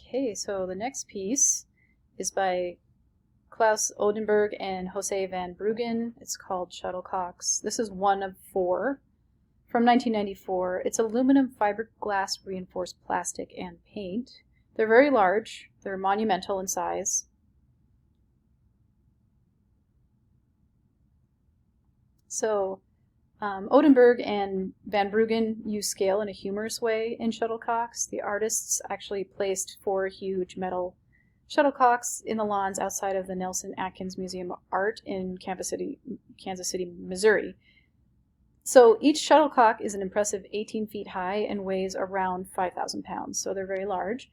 Okay, so the next piece is by Klaus Odenberg and Jose van Bruggen. It's called Shuttlecocks. This is one of four from 1994. It's aluminum fiberglass reinforced plastic and paint. They're very large. They're monumental in size. So Odenberg and Van Bruggen use scale in a humorous way in shuttlecocks. The artists actually placed 4 huge metal shuttlecocks in the lawns outside of the Nelson Atkins Museum of Art in Kansas City, Missouri. So each shuttlecock is an impressive 18 feet high and weighs around 5,000 pounds, so they're very large.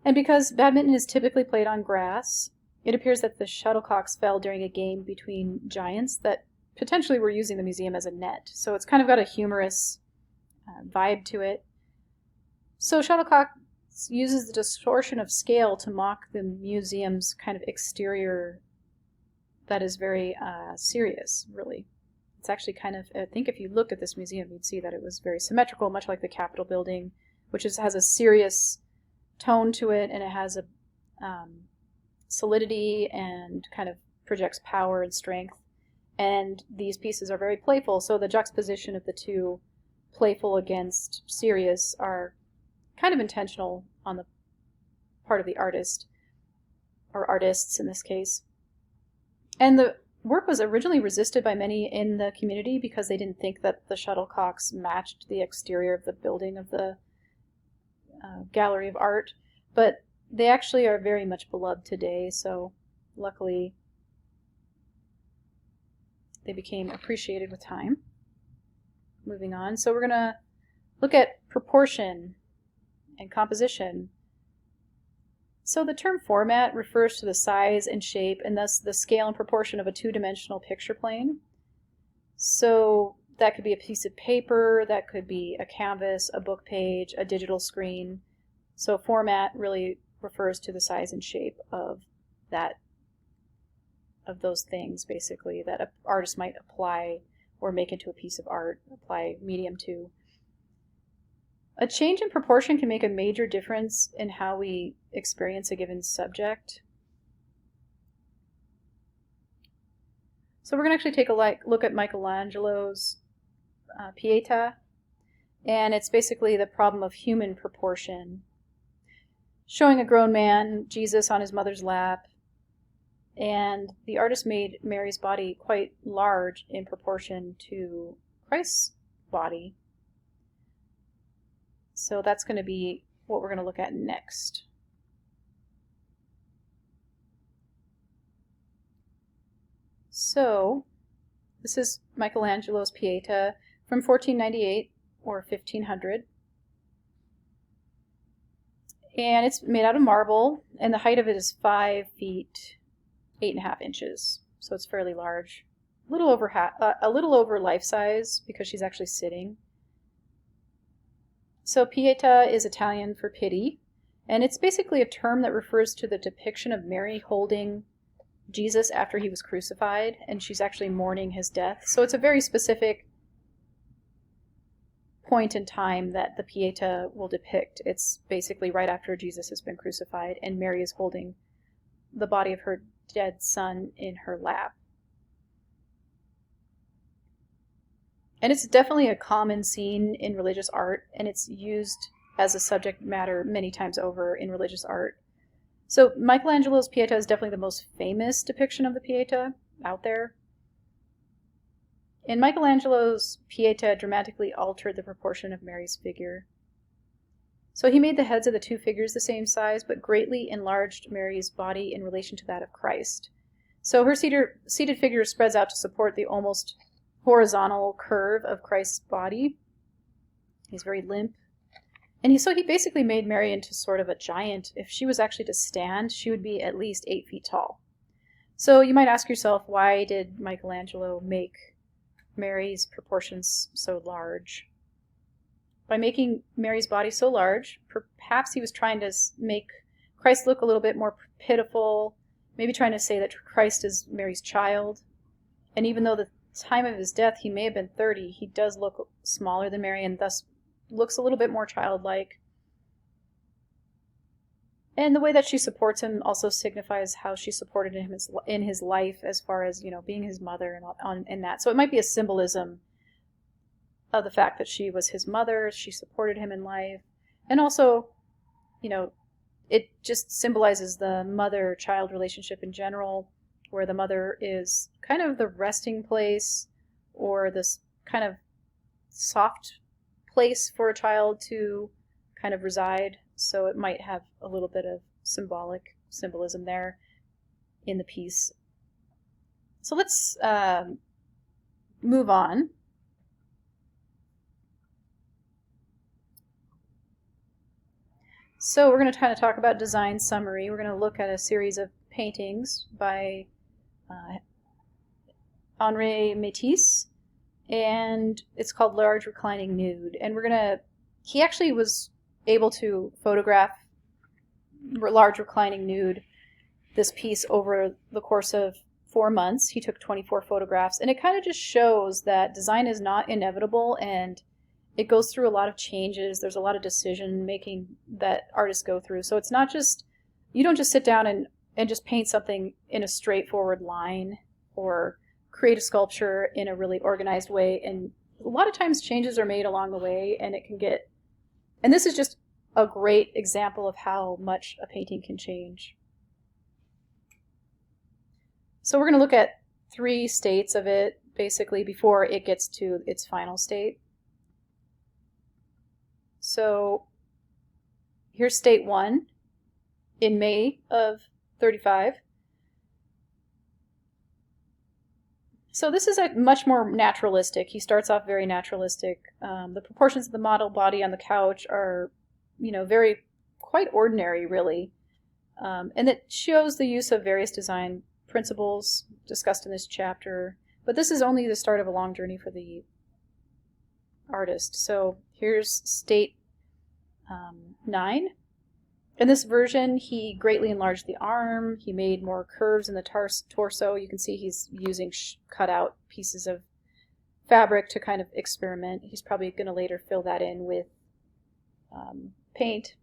And because badminton is typically played on grass, it appears that the shuttlecocks fell during a game between giants that potentially were using the museum as a net. So it's kind of got a humorous vibe to it. So Shuttlecock uses the distortion of scale to mock the museum's kind of exterior that is very serious, really. It's actually kind of, I think if you looked at this museum, you'd see that it was very symmetrical, much like the Capitol building, which has a serious tone to it, and it has a solidity and kind of projects power and strength. And these pieces are very playful, so the juxtaposition of the two, playful against serious, are kind of intentional on the part of the artist, or artists in this case. And the work was originally resisted by many in the community because they didn't think that the shuttlecocks matched the exterior of the building of the Gallery of Art, but they actually are very much beloved today, so luckily they became appreciated with time. Moving on. So we're going to look at proportion and composition. So the term format refers to the size and shape and thus the scale and proportion of a two-dimensional picture plane. So that could be a piece of paper, that could be a canvas, a book page, a digital screen. So format really refers to the size and shape of those things, basically, that an artist might apply or make into a piece of art, apply medium to. A change in proportion can make a major difference in how we experience a given subject. So we're going to actually take a look at Michelangelo's Pieta, and it's basically the problem of human proportion, showing a grown man, Jesus, on his mother's lap. And the artist made Mary's body quite large in proportion to Christ's body. So that's going to be what we're going to look at next. So this is Michelangelo's Pieta from 1498 or 1500. And it's made out of marble, and the height of it is 5 feet 8.5 inches, so it's fairly large. A little over life size because she's actually sitting. So Pieta is Italian for pity, and it's basically a term that refers to the depiction of Mary holding Jesus after he was crucified, and she's actually mourning his death. So it's a very specific point in time that the Pieta will depict. It's basically right after Jesus has been crucified, and Mary is holding the body of her dead son in her lap. And it's definitely a common scene in religious art, and it's used as a subject matter many times over in religious art. So Michelangelo's Pieta is definitely the most famous depiction of the Pieta out there. And Michelangelo's Pieta dramatically altered the proportion of Mary's figure. So he made the heads of the two figures the same size, but greatly enlarged Mary's body in relation to that of Christ. So her seated figure spreads out to support the almost horizontal curve of Christ's body. He's very limp. And he basically made Mary into sort of a giant. If she was actually to stand, she would be at least 8 feet tall. So you might ask yourself, why did Michelangelo make Mary's proportions so large? By making Mary's body so large, perhaps he was trying to make Christ look a little bit more pitiful, maybe trying to say that Christ is Mary's child. And even though the time of his death he may have been 30, he does look smaller than Mary and thus looks a little bit more childlike. And the way that she supports him also signifies how she supported him in his life, as far as, being his mother and that. So it might be a symbolism of the fact that she was his mother, she supported him in life, and also, it just symbolizes the mother-child relationship in general, where the mother is kind of the resting place, or this kind of soft place for a child to kind of reside. So it might have a little bit of symbolism there in the piece. So let's move on. So we're going to kind of talk about design summary. We're going to look at a series of paintings by Henri Matisse, and it's called Large Reclining Nude. And he actually was able to photograph Large Reclining Nude, this piece, over the course of 4 months. He took 24 photographs, and it kind of just shows that design is not inevitable, and it goes through a lot of changes. There's a lot of decision making that artists go through. So it's not just, you don't just sit down and just paint something in a straightforward line, or create a sculpture in a really organized way. And a lot of times changes are made along the way, and and this is just a great example of how much a painting can change. So we're going to look at 3 states of it, basically, before it gets to its final state. So here's state 1 in May of 35. So this is much more naturalistic. He starts off very naturalistic. The proportions of the model body on the couch are, quite ordinary, really. And it shows the use of various design principles discussed in this chapter. But this is only the start of a long journey for the artist. So here's state 9. In this version, he greatly enlarged the arm. He made more curves in the torso. You can see he's using cut out pieces of fabric to kind of experiment. He's probably going to later fill that in with paint.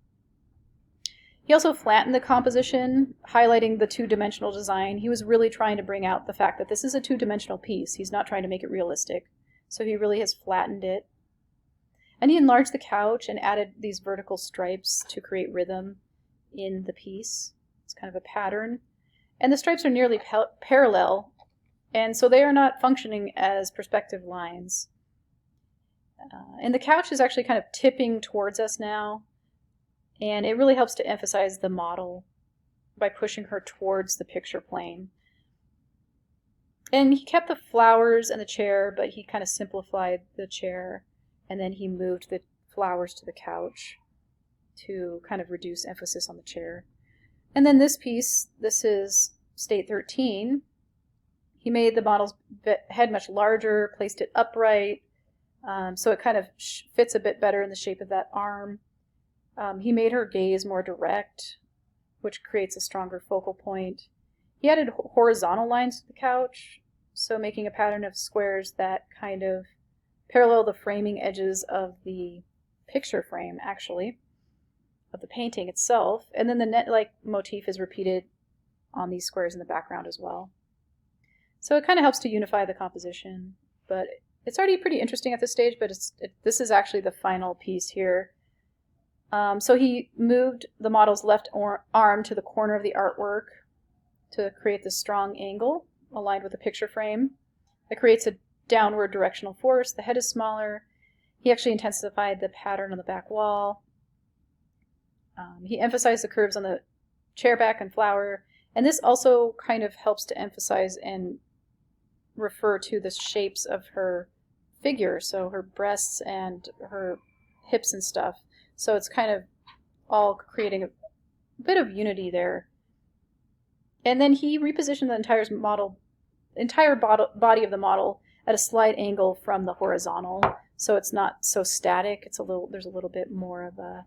He also flattened the composition, highlighting the 2-dimensional design. He was really trying to bring out the fact that this is a 2-dimensional piece. He's not trying to make it realistic. So he really has flattened it. And he enlarged the couch and added these vertical stripes to create rhythm in the piece. It's kind of a pattern. And the stripes are nearly parallel, and so they are not functioning as perspective lines. And the couch is actually kind of tipping towards us now, and it really helps to emphasize the model by pushing her towards the picture plane. And he kept the flowers and the chair, but he kind of simplified the chair, and then he moved the flowers to the couch to kind of reduce emphasis on the chair. And then this piece, this is state 13. He made the model's head much larger, placed it upright, so it kind of fits a bit better in the shape of that arm. He made her gaze more direct, which creates a stronger focal point. He added horizontal lines to the couch, so making a pattern of squares that kind of parallel the framing edges of the picture frame, actually, of the painting itself. And then the net-like motif is repeated on these squares in the background as well. So it kind of helps to unify the composition. But it's already pretty interesting at this stage, but this is actually the final piece here. So he moved the model's left arm to the corner of the artwork to create this strong angle aligned with the picture frame. It creates a downward directional force. The head is smaller. He actually intensified the pattern on the back wall. He emphasized the curves on the chair back and flower, and this also kind of helps to emphasize and refer to the shapes of her figure, so her breasts and her hips and stuff. So it's kind of all creating a bit of unity there. And then he repositioned the entire body of the model at a slight angle from the horizontal, so it's not so static. There's a little bit more of a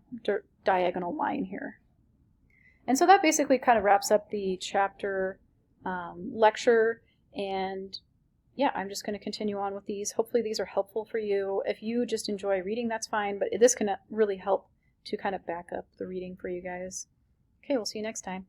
diagonal line here. And so that basically kind of wraps up the chapter lecture. And yeah, I'm just going to continue on with these. Hopefully these are helpful for you. If you just enjoy reading, that's fine, but this can really help to kind of back up the reading for you guys. Okay, we'll see you next time.